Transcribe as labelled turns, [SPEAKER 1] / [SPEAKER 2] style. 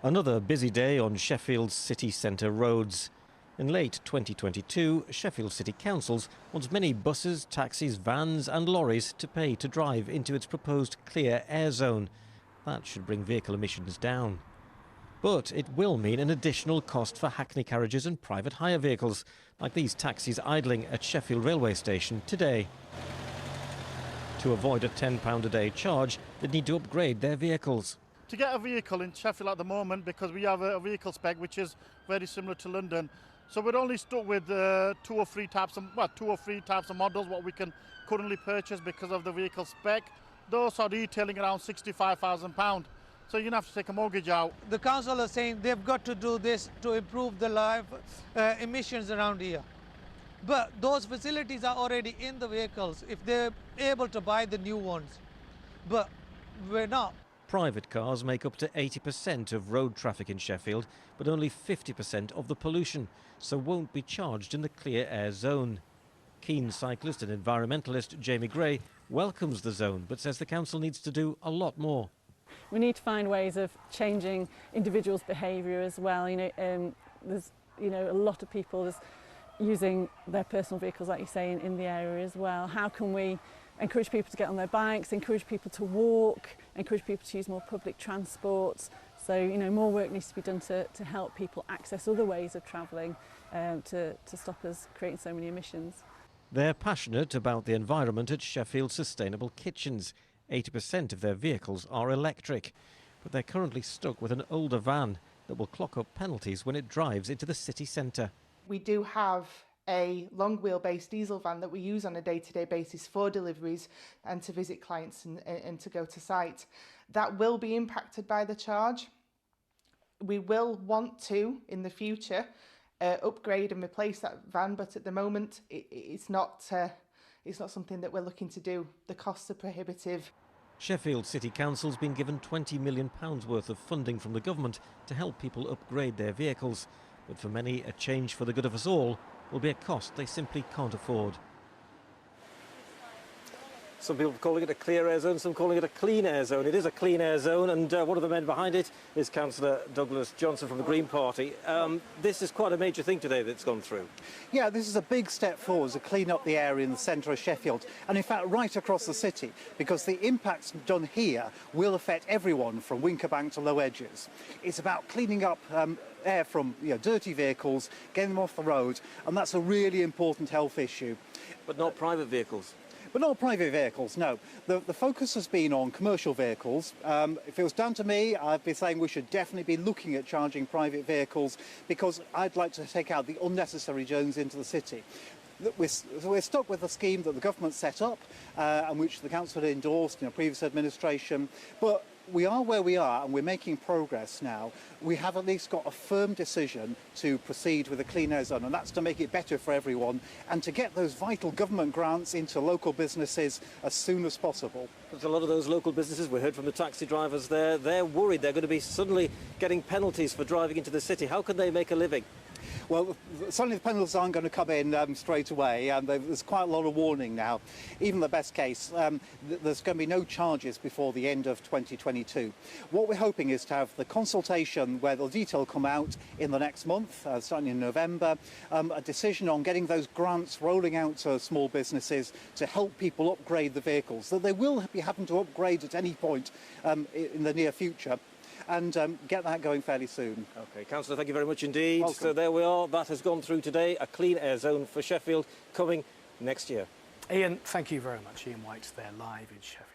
[SPEAKER 1] Another busy day on Sheffield's city centre roads. In late 2022, Sheffield City Councils wants many buses, taxis, vans and lorries to pay to drive into its proposed clear air zone. That should bring vehicle emissions down. But it will mean an additional cost for hackney carriages and private hire vehicles, like these taxis idling at Sheffield railway station today. To avoid a £10 a day charge, they need to upgrade their vehicles.
[SPEAKER 2] To get a vehicle in Sheffield at the moment, because we have a vehicle spec which is very similar to London, so we're only stuck with two or three types of models what we can currently purchase because of the vehicle spec. Those are retailing around £65,000. So you're going to have to take a mortgage out.
[SPEAKER 3] The council are saying they've got to do this to improve the life emissions around here. But those facilities are already in the vehicles if they're able to buy the new ones. But we're not.
[SPEAKER 1] Private cars make up to 80% of road traffic in Sheffield, but only 50% of the pollution, so won't be charged in the clear air zone. Keen cyclist and environmentalist Jamie Gray welcomes the zone, but says the council needs to do a lot more.
[SPEAKER 4] We need to find ways of changing individuals' behaviour as well. There's a lot of people using their personal vehicles, like you say, in the area as well. How can we encourage people to get on their bikes, encourage people to walk, encourage people to use more public transport? So, more work needs to be done to help people access other ways of travelling to stop us creating so many emissions.
[SPEAKER 1] They're passionate about the environment at Sheffield Sustainable Kitchens. 80% of their vehicles are electric, but they're currently stuck with an older van that will clock up penalties when it drives into the city centre.
[SPEAKER 5] We do have a long wheelbase diesel van that we use on a day-to-day basis for deliveries and to visit clients and to go to site. That will be impacted by the charge. We will want to, in the future, upgrade and replace that van, but at the moment it's not something that we're looking to do. The costs are prohibitive.
[SPEAKER 1] Sheffield City Council's been given £20 million worth of funding from the government to help people upgrade their vehicles. But for many, a change for the good of us all will be a cost they simply can't afford. Some people calling it a clear air zone, some calling it a clean air zone. It is a clean air zone, and one of the men behind it is Councillor Douglas Johnson from the Green Party. This is quite a major thing today that's gone through.
[SPEAKER 6] Yeah, this is a big step forward to clean up the area in the centre of Sheffield, and in fact right across the city, because the impacts done here will affect everyone from Winkerbank to Low Edges. It's about cleaning up air from dirty vehicles, getting them off the road, and that's a really important health issue.
[SPEAKER 1] But not private vehicles.
[SPEAKER 6] But not private vehicles, no. The focus has been on commercial vehicles. If it was down to me, I'd be saying we should definitely be looking at charging private vehicles, because I'd like to take out the unnecessary zones into the city. We're stuck with a scheme that the government set up and which the council had endorsed in a previous administration, but we are where we are and we're making progress now. We have at least got a firm decision to proceed with a clean air zone, and that's to make it better for everyone and to get those vital government grants into local businesses as soon as possible.
[SPEAKER 1] There's a lot of those local businesses, we heard from the taxi drivers there, they're worried they're going to be suddenly getting penalties for driving into the city. How can they make a living?
[SPEAKER 6] Well, certainly the penalties aren't going to come in straight away. There's quite a lot of warning now. Even the best case, there's going to be no charges before the end of 2022. What we're hoping is to have the consultation where the detail come out in the next month, starting in November, a decision on getting those grants rolling out to small businesses to help people upgrade the vehicles that they will be having to upgrade at any point in the near future. And get that going fairly soon.
[SPEAKER 1] OK, Councillor, thank you very much indeed.
[SPEAKER 6] Welcome.
[SPEAKER 1] So there we are, that has gone through today, a clean air zone for Sheffield coming next year.
[SPEAKER 7] Ian, thank you very much. Ian White there live in Sheffield.